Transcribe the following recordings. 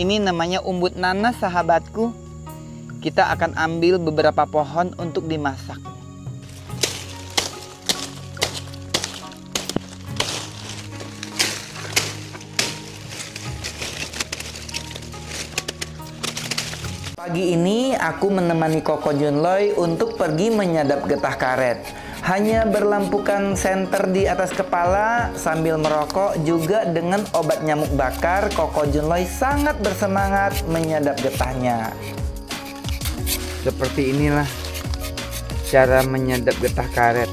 Ini namanya umbut nanas, sahabatku. Kita akan ambil beberapa pohon untuk dimasak. Pagi ini aku menemani Koko Junloy untuk pergi menyadap getah karet. Hanya berlampukan senter di atas kepala sambil merokok juga dengan obat nyamuk bakar, Koko Junloy sangat bersemangat menyadap getahnya. Seperti inilah cara menyadap getah karet.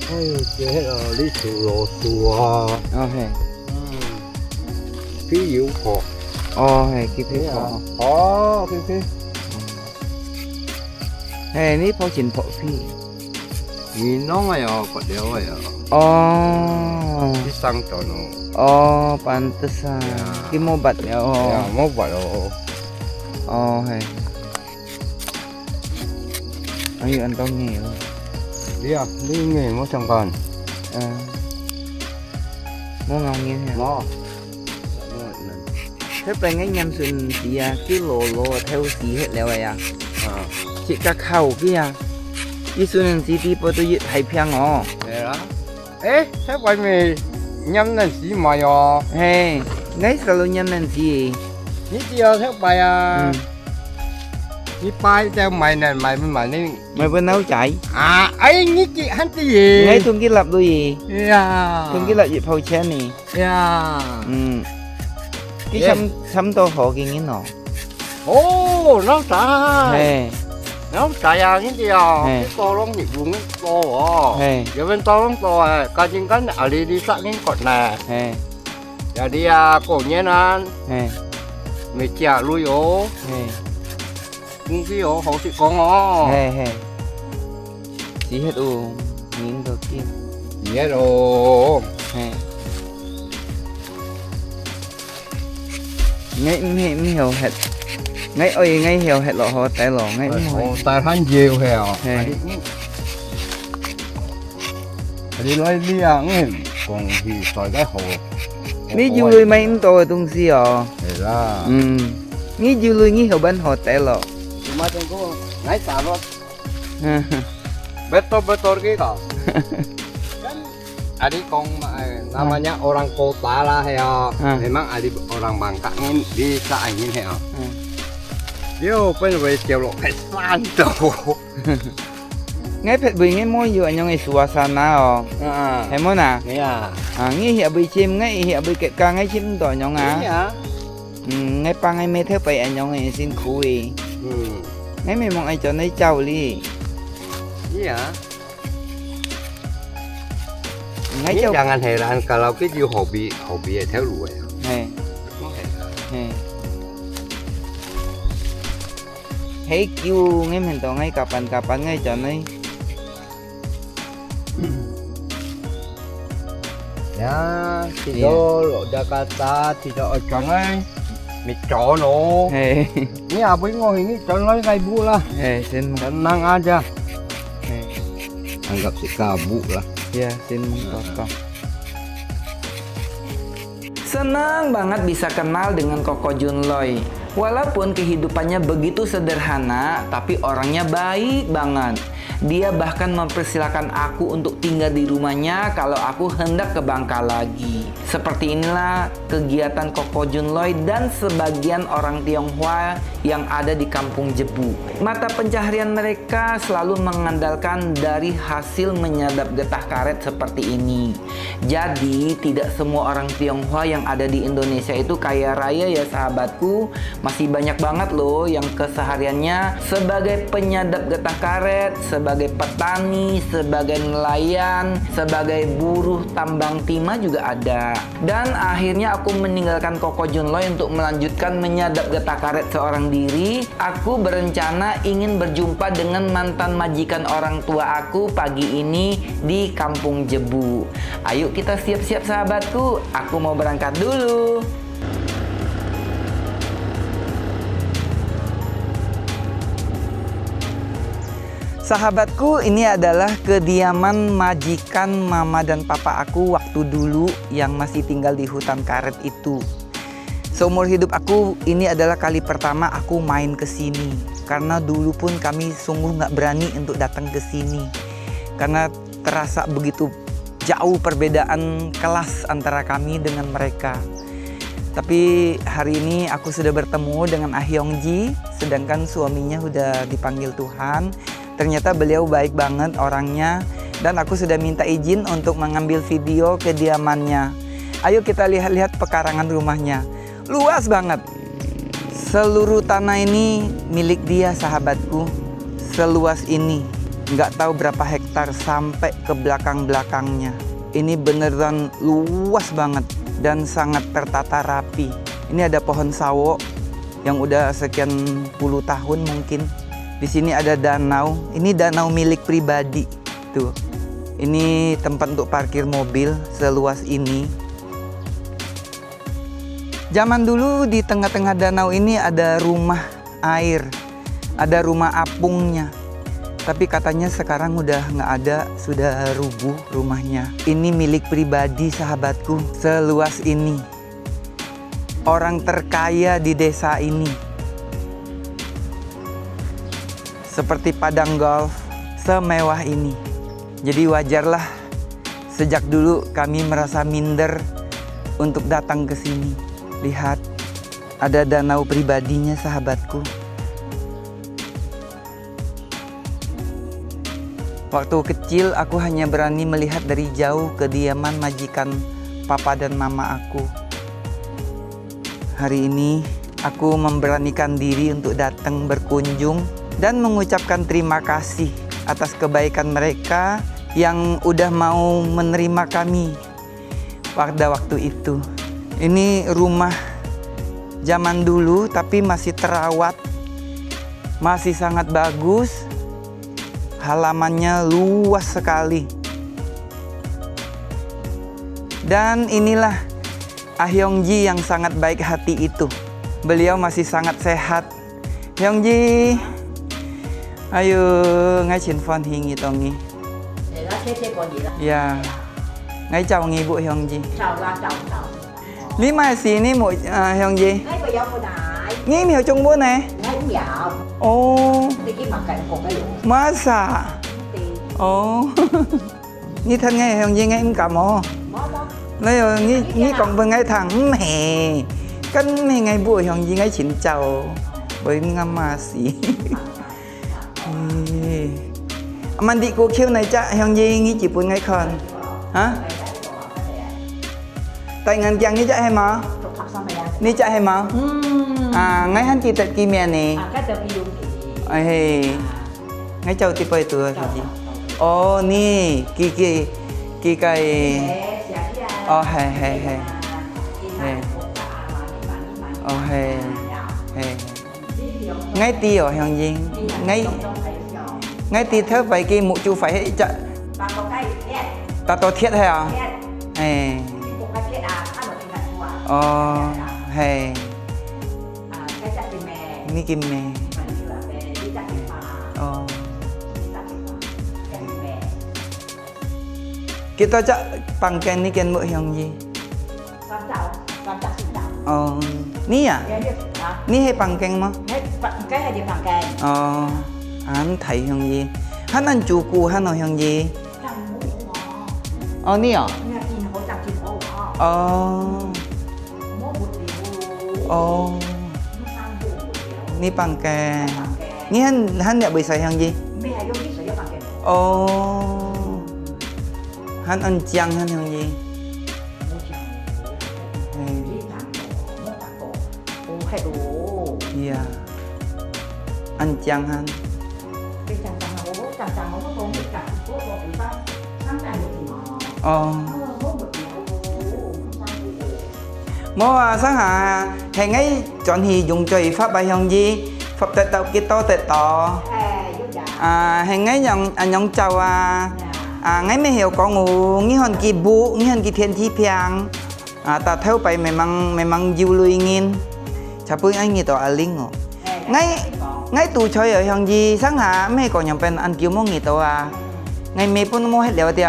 Oke. Oh, kita kok. Oh, oke. Ini po chin po phi. Minong ayo, kok dia ya. Oh. Pisang tono. Oh, pantesan. Ya. Ki mobat ya. Oh. Ya, mau buat oh. Oh, Ayo antongnya. Dia, ini mau sangkan. Mau ngomongin ya. Mau. Thế bên nhâm xuân thì cái lô theo xí hếtแล้วà chị cả khẩu kia cái xuân thì bao tôi giết hay phiang ó Thế đó. Ê, thế vậy mày nhâm lên gì mà yo? hey ngay sao luôn nhâm lên gì Ní chưa thế vậy à? Ní bay theo mày này mày ní mày vừa nấu chạy à ấy ní chị hắn cái gì? ngay thùng cái lập đôi gì Yeah. thùng cái lập gì phao chen này Yeah. cái sắm to họ kiaงี้nọ Ồ, nó xả. hey Nó xả à cái gì à? Hey. Cái to lắm nhịp vùng cái to à. hey Giờ bên to lắm to à. Cái chính cái ở đi sát cái cột nè. hey Giờ đi à cổ nhé anh. hey Mày chả lui ố. hey Cũng cái ố hậu sĩ con ó. hey hey chỉ hết u miếng đồ kia Nhé rồi. hey ngay hiểu hết ngay ơi ngay hiểu hết lọ họ tại lọ ngay Ồ, tài hắn nhiều heo. Hey. Đi nói đi à nghe. Còn thì sỏi cái hồ. ní du lười mấy tôi tung xí à Thế ra. ní du lười ní hiểu bên họ tại lọ Mà tôi có nãy xả rồi. Betul gitu. Kan ada kong namanya orang kota lah ya. Memang ada orang Bangka ini bisa ingin ya. Dia open way kalau kesan tuh. ngay phải bị ngay môi vừa nhau ngay suasana à em muốn à Iya. ngay hiện bị chim ngay hiện bị kẹt ca ngay chim tỏi nhau à Iya. ngay pa ngay mê theo phải anh nhau ngay xin khui ngay mày mong ai cho lấy trâu đi Iya. ngay Ini trâu jangan heran kalau kita hobi theo đuổi. nè nè thấy kêu ngay mình tao ngay kapan ngay cho này Ya, tidak Jakarta, tidak jangan mikir no. Ini apa ngomong ini contohnya kayak bu lah. xin Tenang aja. Anggap si kabu lah. ya xin potong. Senang banget bisa kenal dengan Koko Junloy. Walaupun kehidupannya begitu sederhana, tapi orangnya baik banget. Dia bahkan mempersilahkan aku untuk tinggal di rumahnya kalau aku hendak ke Bangka lagi. Seperti inilah kegiatan Koko Junloy dan sebagian orang Tionghoa yang ada di Kampung Jebu. Mata pencaharian mereka selalu mengandalkan dari hasil menyadap getah karet seperti ini. Jadi tidak semua orang Tionghoa yang ada di Indonesia itu kaya raya ya sahabatku. Masih banyak banget loh yang kesehariannya sebagai penyadap getah karet, sebagai petani, sebagai nelayan, sebagai buruh tambang timah juga ada. Dan akhirnya aku meninggalkan Koko Junloy untuk melanjutkan menyadap getah karet seorang diri. Aku berencana ingin berjumpa dengan mantan majikan orang tua aku pagi ini di Kampung Jebu. Ayo kita siap-siap sahabatku, aku mau berangkat dulu. Sahabatku, ini adalah kediaman majikan mama dan papa aku waktu dulu yang masih tinggal di hutan karet itu. Seumur hidup aku, ini adalah kali pertama aku main ke sini. Karena dulu pun kami sungguh nggak berani untuk datang ke sini. Karena terasa begitu jauh perbedaan kelas antara kami dengan mereka. Tapi hari ini aku sudah bertemu dengan Ah Hyung-ji, sedangkan suaminya sudah dipanggil Tuhan. Ternyata beliau baik banget orangnya, dan aku sudah minta izin untuk mengambil video kediamannya. Ayo kita lihat-lihat pekarangan rumahnya. Luas banget. Seluruh tanah ini milik dia, sahabatku. Seluas ini. Nggak tahu berapa hektar sampai ke belakang-belakangnya. Ini beneran luas banget dan sangat tertata rapi. Ini ada pohon sawo yang udah sekian puluh tahun mungkin. Di sini ada danau. Ini danau milik pribadi. Tuh. Ini tempat untuk parkir mobil seluas ini. Zaman dulu di tengah-tengah danau ini ada rumah air. Ada rumah apungnya. Tapi katanya sekarang udah nggak ada, sudah rubuh rumahnya. Ini milik pribadi, sahabatku, seluas ini. Orang terkaya di desa ini. Seperti padang golf, semewah ini. Jadi wajarlah sejak dulu kami merasa minder untuk datang ke sini. Lihat, ada danau pribadinya, sahabatku. Waktu kecil aku hanya berani melihat dari jauh kediaman majikan papa dan mama aku. Hari ini aku memberanikan diri untuk datang berkunjung dan mengucapkan terima kasih atas kebaikan mereka yang udah mau menerima kami pada waktu itu. Ini rumah zaman dulu tapi masih terawat, masih sangat bagus. Halamannya luas sekali. Dan inilah Ah Hyung-ji yang sangat baik hati itu. Beliau masih sangat sehat. Hyung-ji, ayo ngay trên phone thì nghỉ tao nghỉ. Ya, ngay chào nghỉ bộ Hyung-ji. Lý mai xí ní bộ Hyung-ji. Nghỉ hiểu Trung Quốc này. Ồ. Masa. Ồ. Như thân ngay Hyung-ji ngay em cảm ơn. Lấy rồi nghĩ còn bên ngay thẳng mẹ. Cân mẹ ngay buổi Hyung-ji ngay xin chào. Với ngắm mà xí. Mandi cô kêu này chắc Hyung-ji nghĩ chỉ buồn ngay con. Hả? Tại ngàn chàng như chắc hay mà? Ní chắc hay mà? Ngay hắn chỉ tật kì mẹ nè. Ngay cháu tí bơi tùa gì? Ồ, ní, kì cái... Ồ, hề. Ồ, hề. Ngay tí ở Hyung-ji. Ngay tí thơ vậy kì mụ chú phải hết chắc. Ta tổ thiết hay à? Hề. Ồ, hề. Ní kì mẹ. Kita cak pangken ni kan mbok Hyung-ji. Oh, ni ya? Ni hay pangken mà? Cái hay đi pangken. Oh, anh thấy Hyung-ji. Hắn anh chủ cụ hắn nói Hyung-ji. Oh, ni à? Oh. Ni pangken. Ni hắn đã bị sai Hyung-ji. Oh. Han ăn chăng han Hyung-ji. Iya. Ăn chăng han. Mo sáng hà hẹn ấy chọn hì dùng chơi pháp bài Hyung-ji. Pháp tệ tàu kia to tệ to. Hẹn ấy nhong chào ngay mới hiểu có ngủ nghĩ hòn kỳ bụ nghĩ hòn kỳ thiên thi piang ta theo bay memang jiu lui ingin capui anh nghĩ tao aling ngộ ngay tù chơi ở Hyung-ji sáng hạ mấy còn nhầm pen ăn kiêu mong nghĩ tao ngay mấy pun mua hết liệu tiêu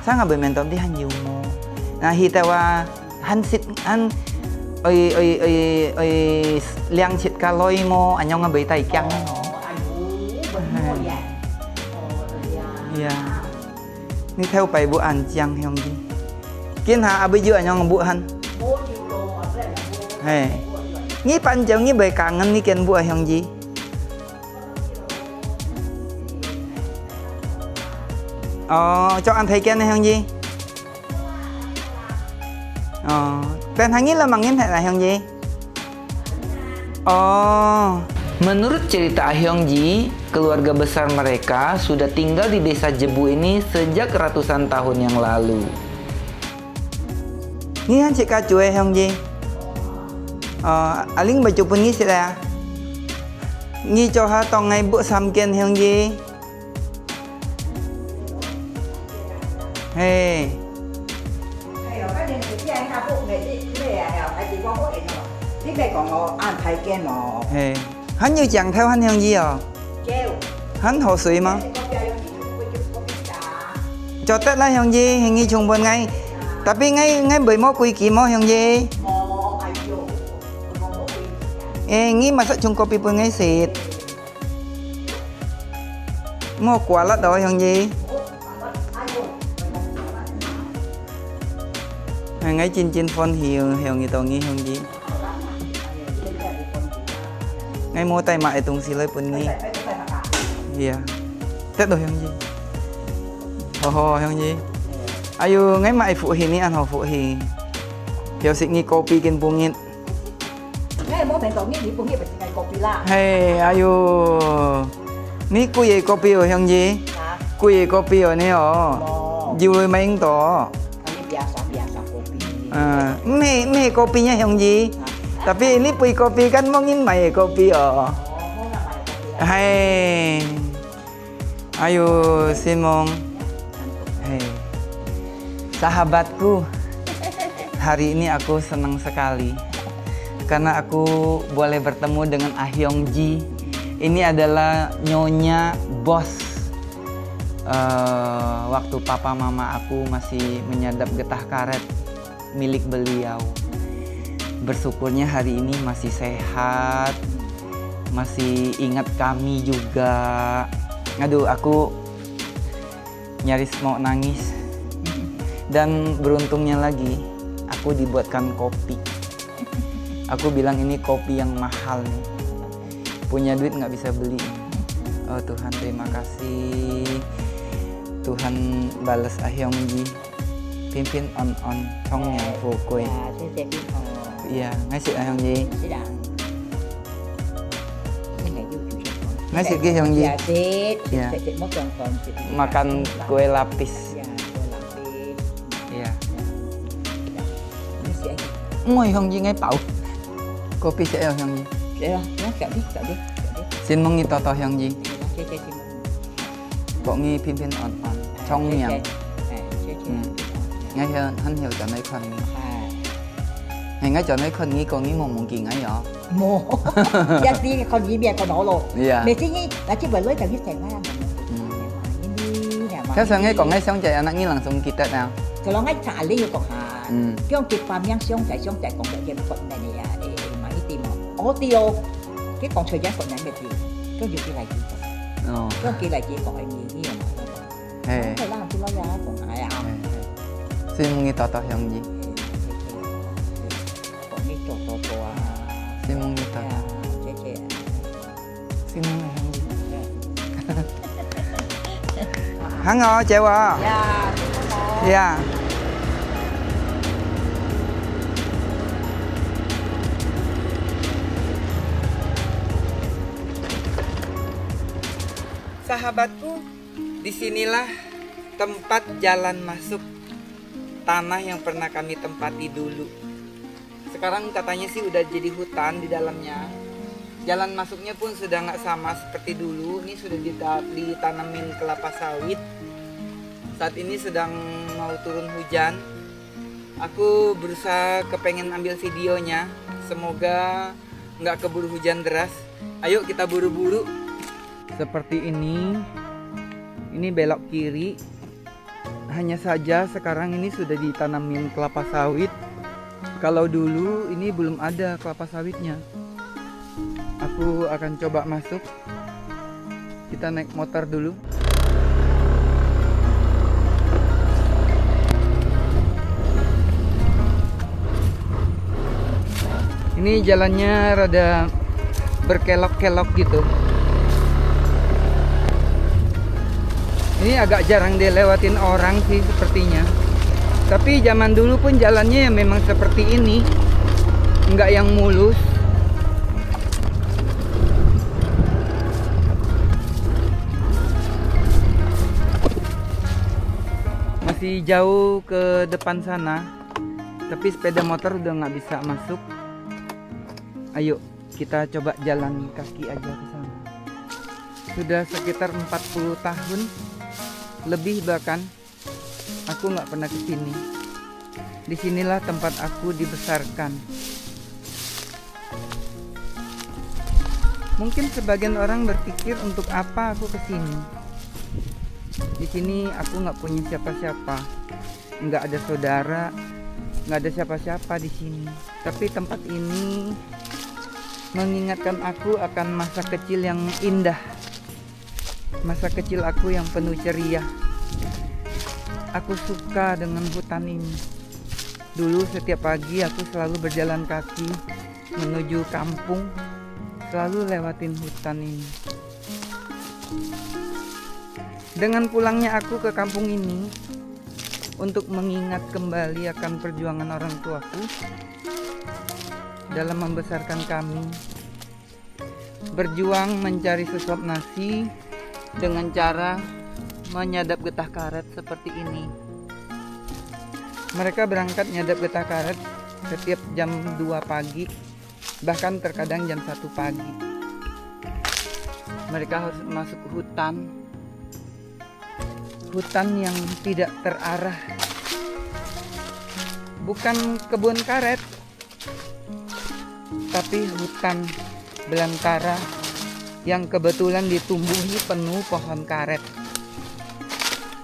sáng hạ bởi mình tao đi han nhiều mua hi tao han sit han liang chit kaloi mo anyong ngebay tai kyang no. Iya. Ni theo pai bu an chang hyong ji. Kiến hà bây giờ anyong bu han. Hey. Ngi pan jang ngi bay kangen ni ken bu hyong ji. Cho ăn thấy ken này hyong ji. Dan hangin lah mangin lah Hyung Ji. Menurut cerita Hyung Ji, keluarga besar mereka sudah tinggal di desa Jebu ini sejak ratusan tahun yang lalu. Ni han cik kacue Hyung Ji. Aling baju pun ni sila. Ni cho ha tong ngai bu sam ken Hyung Ji. Hey. Hey. Hắn như chẳng theo hắn Hyung Ji à? Hắn hồ suy mà. Cho Tết là Hyung Ji hình như chung buồn ngay. Tapi ngay bởi mô quy ký mô Hyung Ji. Nghĩ mà sợ chung kopi pun ngay xịt. Mô quả lát đó Hyung Ji. Ngay trên phone Hyung tao nghĩ Hyung Ji. Ngay mua tay mại tung xí lấy pun nghi. Iya. Tết đồ Hyung Ji. Ho Hyung Ji. Ayo ngay mại phụ hi ni ăn ho phụ hi. Hiểu sĩ nghi kopi kin pungit. Ngay mua bánh tàu nghi ni pungit bạch ngay kopi lah. Hey, ayo. Ni kuye kopi ho Hyung Ji. Kuye kopi ho ni ho. Jiu lôi mấy to. Ini biasa kopi. Meh kopinya Hyung Ji. Tapi ini pui kopi kan mau ngin mai kopi oh. Hai. Ayo Simong. Hei. Sahabatku. Hari ini aku senang sekali. Karena aku boleh bertemu dengan Hyung Ji. Ini adalah nyonya bos. Waktu papa mama aku masih menyadap getah karet milik beliau. Bersyukurnya hari ini masih sehat, masih ingat kami juga. Aduh, aku nyaris mau nangis. Dan beruntungnya lagi, aku dibuatkan kopi. Aku bilang ini kopi yang mahal nih. Punya duit nggak bisa beli. Oh Tuhan, terima kasih. Tuhan balas Hyung Ji. Pimpin on trong nhà vô quê. Iya, ngay sự Hyung Ji. Ngay sự kia Hyung Ji. Iya. Makan kue lapis. Iya. Ngồi Hyung Ji ngay bảo. Kopi sẽ Hyung Ji. Kẹo đi. Xin mong nghi to Hyung Ji. Bộ nghi pimpin on trong nhà. Ngay hắn hiểu cho mấy con. Hay ngay cho mấy con nghĩ con nghĩ mong kỳ ngay đó. Mồ. Nhất đi con nghĩ bia con nó luôn. Dạ. Mẹ thích nghĩ là chỉ bởi lối tao biết thành ra. Thế sao ngay còn ngay xong chạy anh nghĩ lần xong kỳ Tết nào? Cái nó ngay thả lý còn hà. Cái ông kịp phàm yang xong chạy còn đợi dèm quận này nè để mà đi tìm mà. Tiêu. Cái còn thời gian quận này về thì cái nhiều cái này gì. Cái kia là chỉ còn ai nghĩ mà. Thời gian tôi nói ra còn ai à. Xin mong nghi to Hyung Ji. Xin mong nghi to. Xin mong Hyung Ji. Hắn ơi, chào à. Dạ. Sahabatku, disinilah tempat jalan masuk tanah yang pernah kami tempati dulu. Sekarang katanya sih udah jadi hutan di dalamnya. Jalan masuknya pun sudah nggak sama seperti dulu. Ini sudah ditanamin kelapa sawit. Saat ini sedang mau turun hujan. Aku berusaha kepengen ambil videonya. Semoga nggak keburu hujan deras. Ayo kita buru-buru. Seperti ini belok kiri. Hanya saja sekarang ini sudah ditanamin kelapa sawit. Kalau dulu ini belum ada kelapa sawitnya. Aku akan coba masuk. Kita naik motor dulu. Ini jalannya rada berkelok-kelok gitu. Ini agak jarang dilewatin orang sih sepertinya. Tapi zaman dulu pun jalannya ya memang seperti ini, nggak yang mulus. Masih jauh ke depan sana, tapi sepeda motor udah nggak bisa masuk. Ayo kita coba jalan kaki aja ke sana. Sudah sekitar 40 tahun, lebih bahkan. Aku nggak pernah ke sini. Disinilah tempat aku dibesarkan. Mungkin sebagian orang berpikir untuk apa aku ke sini. Di sini aku nggak punya siapa-siapa, nggak ada saudara, nggak ada siapa-siapa di sini. Tapi tempat ini mengingatkan aku akan masa kecil yang indah, masa kecil aku yang penuh ceria. Aku suka dengan hutan ini. Dulu setiap pagi aku selalu berjalan kaki menuju kampung, selalu lewatin hutan ini. Dengan pulangnya aku ke kampung ini untuk mengingat kembali akan perjuangan orang tuaku dalam membesarkan kami, berjuang mencari sesuap nasi dengan cara menyadap getah karet seperti ini. Mereka berangkat nyadap getah karet setiap jam 2 pagi, bahkan terkadang jam 1 pagi. Mereka harus masuk hutan, hutan yang tidak terarah. Bukan kebun karet, tapi hutan belantara yang kebetulan ditumbuhi penuh pohon karet.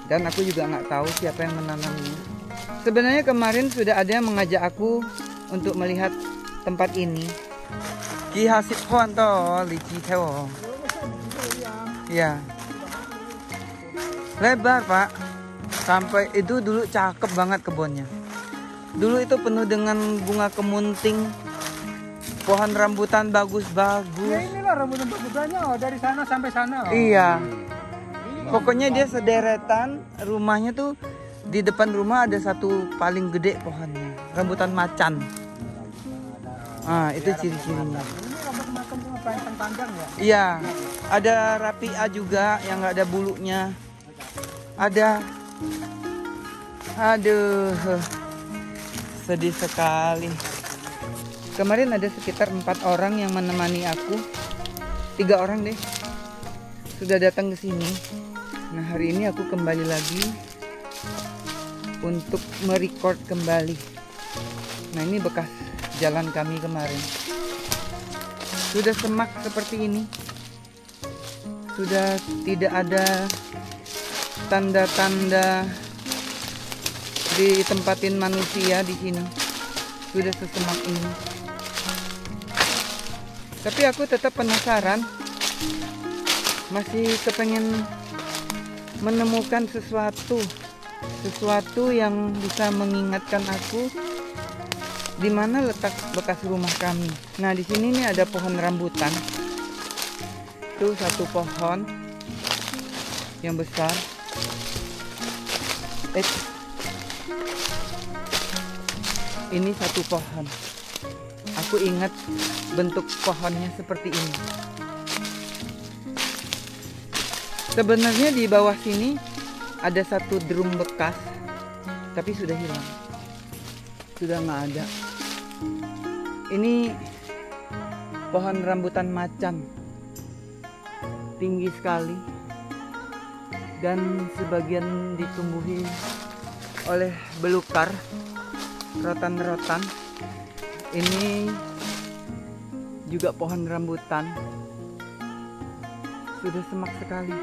Dan aku juga nggak tahu siapa yang menanamnya. Sebenarnya kemarin sudah ada yang mengajak aku untuk melihat tempat ini. Ki hasil pohon toh, lici teo. Ya. Lebar pak. Sampai itu dulu cakep banget kebunnya. Dulu itu penuh dengan bunga kemunting, pohon rambutan bagus-bagus. Ya inilah rambutan bagusannya dari sana sampai sana. Iya. Pokoknya dia sederetan, rumahnya tuh di depan rumah ada satu paling gede pohonnya, rambutan macan. Ah, itu ciri-cirinya. Ini rambutan macan cuma panjang ya? Iya, ada rapia juga yang nggak ada bulunya. Ada. Aduh, sedih sekali. Kemarin ada sekitar 4 orang yang menemani aku. 3 orang deh sudah datang ke sini. Nah, hari ini aku kembali lagi untuk merecord kembali. Nah, ini bekas jalan kami kemarin. Sudah semak seperti ini. Sudah tidak ada tanda-tanda ditempatin manusia di sini. Sudah sesemak ini. Tapi aku tetap penasaran. Masih kepengen menemukan sesuatu yang bisa mengingatkan aku di mana letak bekas rumah kami. Nah, di sini nih ada pohon rambutan. Itu satu pohon yang besar. Ini satu pohon. Aku ingat bentuk pohonnya seperti ini. Sebenarnya di bawah sini ada satu drum bekas, tapi sudah hilang, sudah nggak ada. Ini pohon rambutan macan, tinggi sekali, dan sebagian ditumbuhi oleh belukar, rotan-rotan. Ini juga pohon rambutan, sudah semak sekali.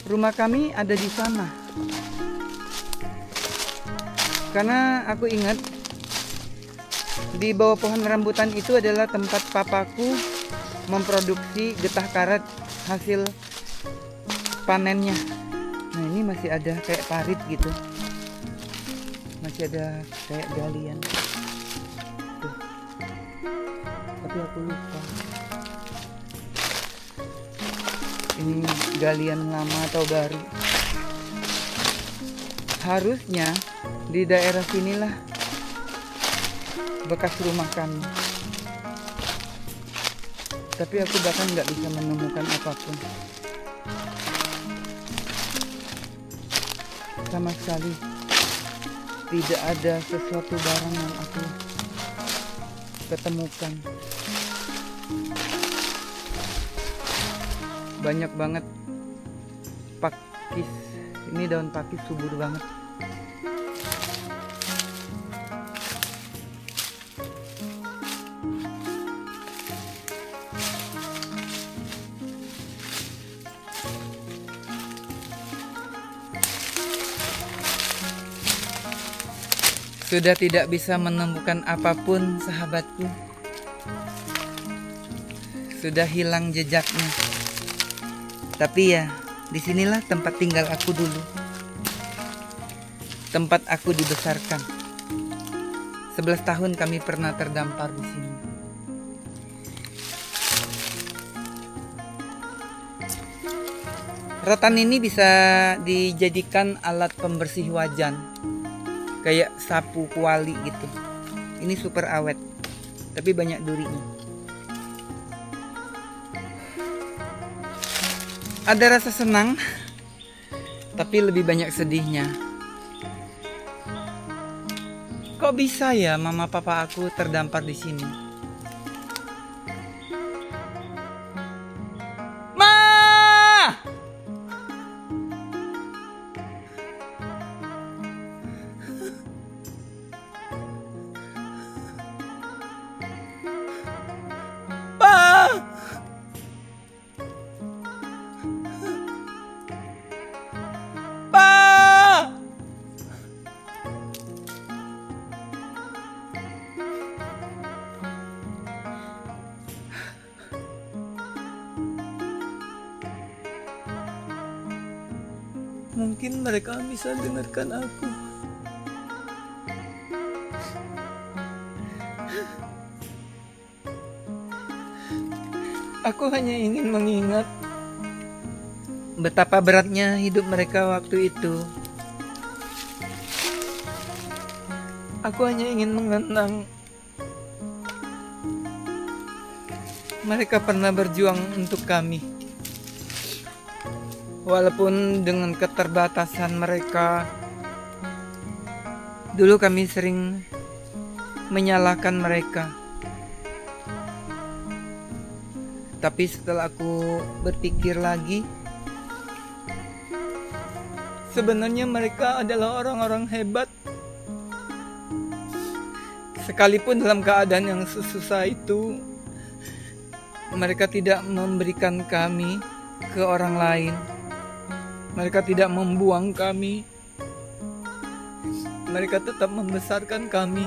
Rumah kami ada di sana. Karena aku ingat di bawah pohon rambutan itu adalah tempat papaku memproduksi getah karet hasil panennya. Nah ini masih ada kayak parit gitu, masih ada kayak galian tuh. Tapi aku lupa ini galian lama atau baru. Harusnya di daerah sinilah bekas rumah kami, tapi aku bahkan nggak bisa menemukan apapun sama sekali. Tidak ada sesuatu barang yang aku ketemukan. Banyak banget pakis, ini daun pakis subur banget. Sudah tidak bisa menemukan apapun, sahabatku. Sudah hilang jejaknya. Tapi ya, disinilah tempat tinggal aku dulu. Tempat aku dibesarkan. 11 tahun kami pernah terdampar di sini. Rotan ini bisa dijadikan alat pembersih wajan, kayak sapu kuali gitu. Ini super awet, tapi banyak durinya. Ada rasa senang, tapi lebih banyak sedihnya. Kok bisa ya mama papa aku terdampar di sini? Mungkin mereka bisa dengarkan aku. Aku hanya ingin mengingat betapa beratnya hidup mereka waktu itu. Aku hanya ingin mengenang mereka pernah berjuang untuk kami. Walaupun dengan keterbatasan mereka, dulu kami sering menyalahkan mereka. Tapi setelah aku berpikir lagi, sebenarnya mereka adalah orang-orang hebat. Sekalipun dalam keadaan yang susah itu, mereka tidak memberikan kami ke orang lain. Mereka tidak membuang kami. Mereka tetap membesarkan kami.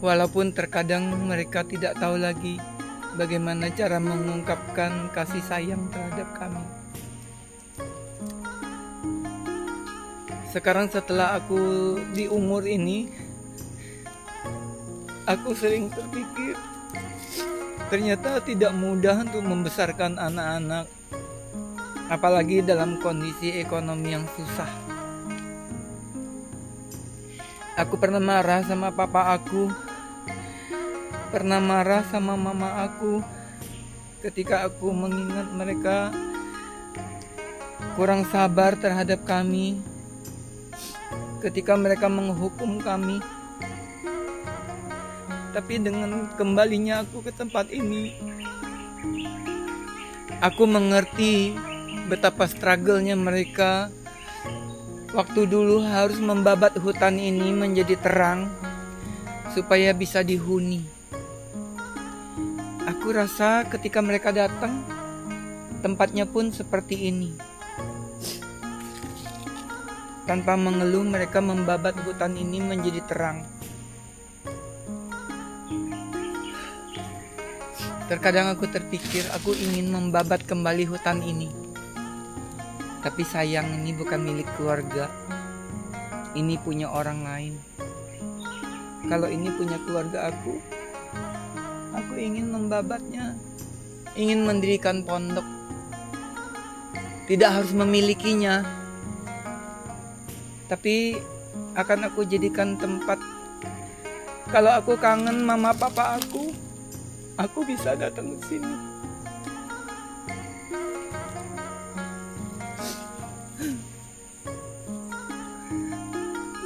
Walaupun terkadang mereka tidak tahu lagi bagaimana cara mengungkapkan kasih sayang terhadap kami. Sekarang setelah aku di umur ini, aku sering terpikir, ternyata tidak mudah untuk membesarkan anak-anak. Apalagi dalam kondisi ekonomi yang susah. Aku pernah marah sama papa aku, pernah marah sama mama aku ketika aku mengingat mereka kurang sabar terhadap kami, ketika mereka menghukum kami. Tapi dengan kembalinya aku ke tempat ini, aku mengerti betapa struggle-nya mereka waktu dulu harus membabat hutan ini menjadi terang supaya bisa dihuni. Aku rasa ketika mereka datang, tempatnya pun seperti ini. Tanpa mengeluh mereka membabat hutan ini menjadi terang. Terkadang aku terpikir aku ingin membabat kembali hutan ini. Tapi sayang, ini bukan milik keluarga. Ini punya orang lain. Kalau ini punya keluarga aku ingin membabatnya. Ingin mendirikan pondok. Tidak harus memilikinya. Tapi akan aku jadikan tempat. Kalau aku kangen mama papa aku bisa datang ke sini.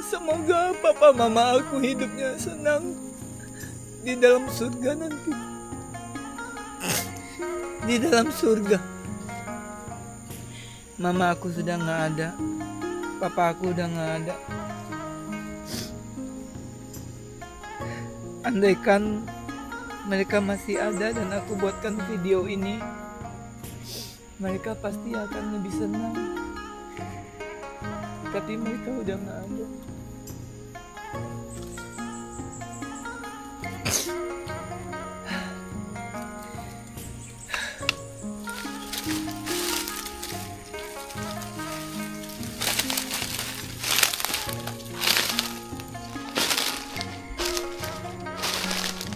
Semoga papa mama aku hidupnya senang di dalam surga nanti. Di dalam surga. Mama aku sudah gak ada. Papa aku udah gak ada. Andaikan mereka masih ada dan aku buatkan video ini, mereka pasti akan lebih senang. Tapi mereka udah gak ada.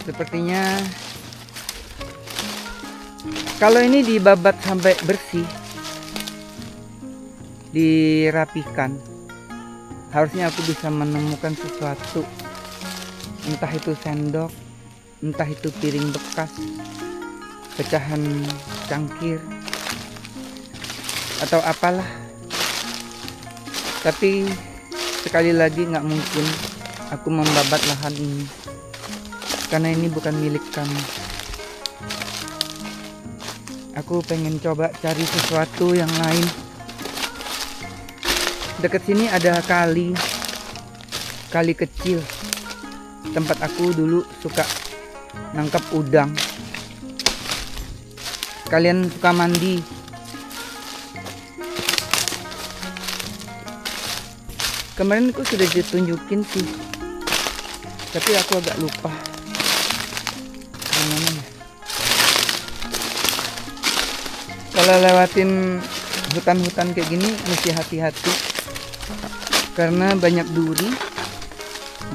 Sepertinya kalau ini dibabat sampai bersih, dirapikan, harusnya aku bisa menemukan sesuatu. Entah itu sendok, entah itu piring bekas, pecahan cangkir, atau apalah. Tapi sekali lagi gak mungkin aku membabat lahan ini, karena ini bukan milik kami. Aku pengen coba cari sesuatu yang lain. Dekat sini ada kali kecil. Tempat aku dulu suka nangkap udang. Kalian suka mandi. Kemarin aku sudah ditunjukin sih, tapi aku agak lupa. Gimana ya? Kalau lewatin hutan-hutan kayak gini mesti hati-hati, karena banyak duri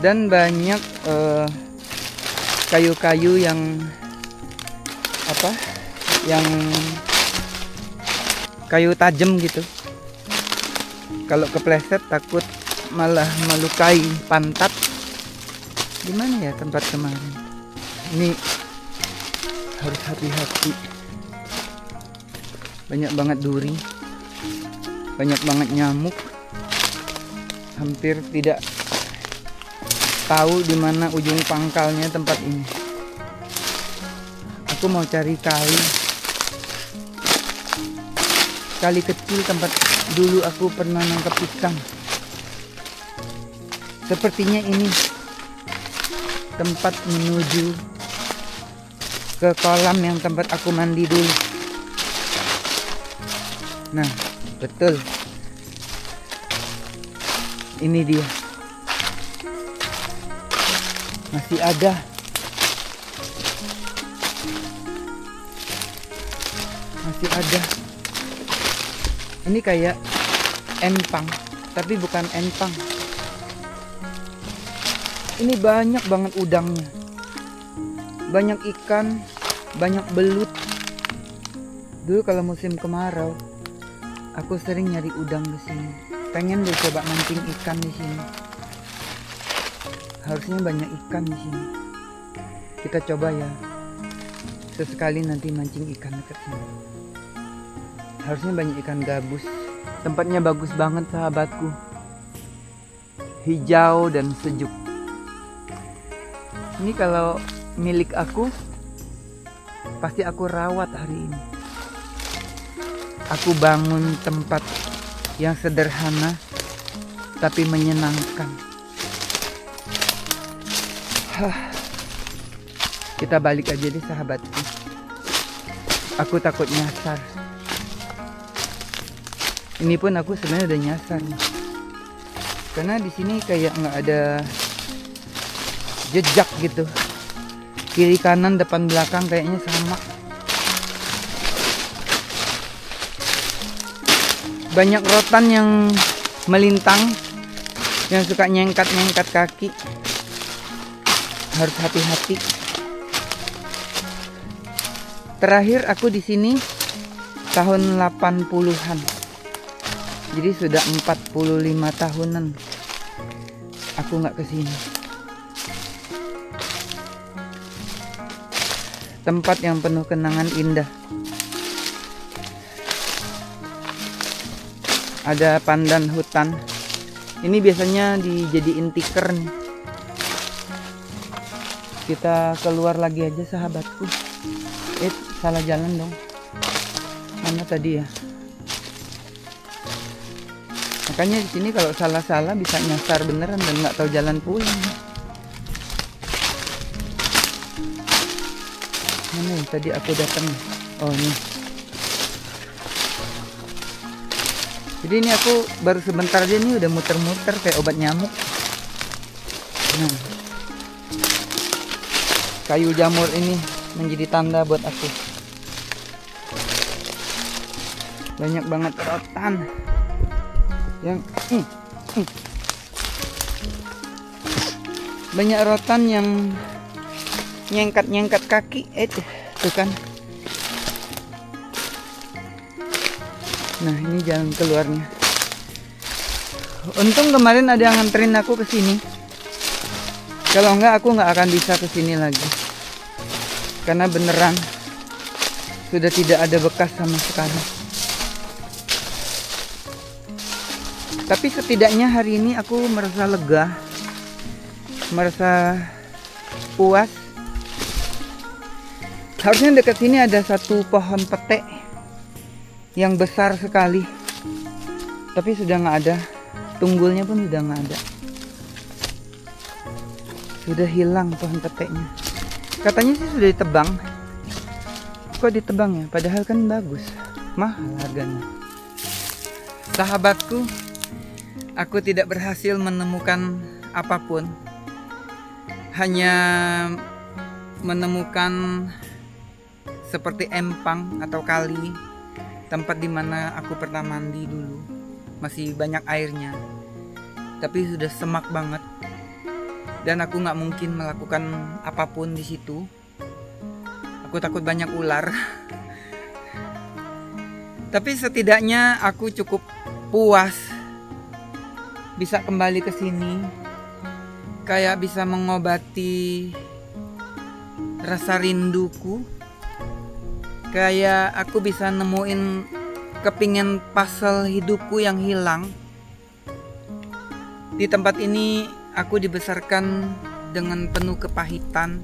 dan banyak kayu-kayu yang kayu tajam gitu. Kalau kepleset takut malah melukai pantat. Gimana ya tempat kemarin? Ini harus hati-hati. Banyak banget duri, banyak banget nyamuk. Hampir tidak tahu di mana ujung pangkalnya tempat ini. Aku mau cari kali kecil tempat dulu aku pernah nangkap ikan. Sepertinya ini tempat menuju ke kolam yang tempat aku mandi dulu. Nah, betul. Ini dia. Masih ada. Masih ada. Ini kayak empang, tapi bukan empang. Ini banyak banget udangnya. Banyak ikan, banyak belut. Dulu kalau musim kemarau, aku sering nyari udang di sini. Pengen deh coba mancing ikan di sini. Harusnya banyak ikan di sini. Kita coba ya. Sesekali nanti mancing ikan dekat sini. Harusnya banyak ikan gabus. Tempatnya bagus banget sahabatku. Hijau dan sejuk. Ini kalau milik aku, pasti aku rawat hari ini. Aku bangun tempat yang sederhana tapi menyenangkan. Kita balik aja deh sahabatku. Aku takut nyasar. Ini pun aku sebenarnya udah nyasar nih. Karena di sini kayak nggak ada jejak gitu. Kiri kanan depan belakang kayaknya sama. Banyak rotan yang melintang, yang suka nyengkat-nyengkat kaki. Harus hati-hati. Terakhir aku di sini tahun 80-an. Jadi sudah 45 tahunan aku nggak kesini. Tempat yang penuh kenangan indah. Ada pandan hutan. Ini biasanya dijadiin tikar nih. Kita keluar lagi aja sahabatku. Salah jalan dong. Mana tadi ya? Makanya di sini kalau salah-salah bisa nyasar beneran dan nggak tahu jalan pulang. Mana ya tadi aku datang? Oh ini. Jadi ini aku baru sebentar aja nih udah muter-muter kayak obat nyamuk. Nah, kayu jamur ini menjadi tanda buat aku. Banyak banget rotan yang banyak rotan yang nyengkat-nyengkat kaki. Tuh kan. Nah, ini jalan keluarnya. Untung kemarin ada yang nganterin aku ke sini. Kalau enggak aku nggak akan bisa ke sini lagi. Karena beneran sudah tidak ada bekas sama sekali. Tapi setidaknya hari ini aku merasa lega, merasa puas. Harusnya dekat sini ada satu pohon pete yang besar sekali, tapi sudah nggak ada. Tunggulnya pun sudah nggak ada, sudah hilang pohon peteknya. Katanya sih sudah ditebang. Kok ditebang ya? Padahal kan bagus, mahal harganya. Sahabatku, aku tidak berhasil menemukan apapun, hanya menemukan seperti empang atau kali, tempat dimana aku pernah mandi dulu. Masih banyak airnya, tapi sudah semak banget, dan aku nggak mungkin melakukan apapun di situ. Aku takut banyak ular. Tapi setidaknya aku cukup puas bisa kembali ke sini, kayak bisa mengobati rasa rinduku. Kayak aku bisa nemuin kepingin puzzle hidupku yang hilang. Di tempat ini aku dibesarkan dengan penuh kepahitan.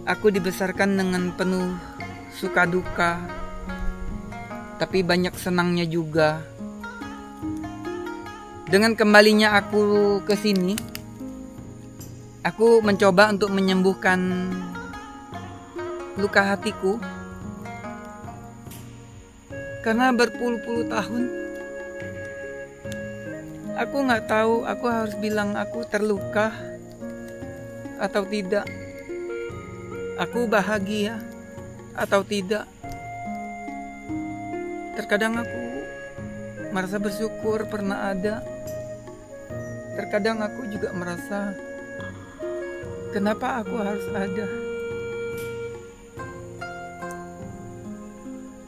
Aku dibesarkan dengan penuh suka duka, tapi banyak senangnya juga. Dengan kembalinya aku ke sini, aku mencoba untuk menyembuhkan luka hatiku. Karena berpuluh-puluh tahun aku nggak tahu aku harus bilang aku terluka atau tidak, aku bahagia atau tidak. Terkadang aku merasa bersyukur pernah ada, terkadang aku juga merasa kenapa aku harus ada.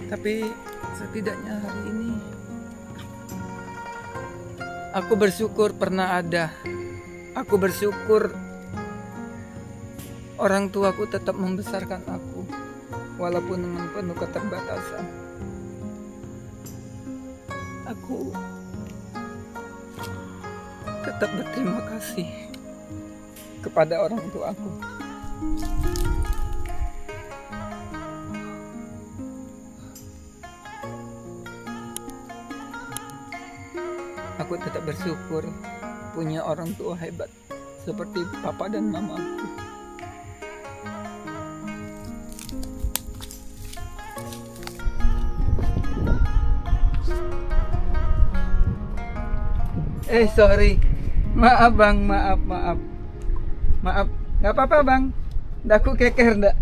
Tapi setidaknya hari ini aku bersyukur pernah ada. Aku bersyukur orang tuaku tetap membesarkan aku walaupun dengan penuh keterbatasan. Aku tetap berterima kasih kepada orang tuaku. Aku tetap bersyukur punya orang tua hebat seperti papa dan mamaku. Sorry. Maaf bang, maaf. Nggak apa-apa bang. Daku keker ndak.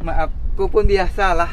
Maaf, ku pun biasalah.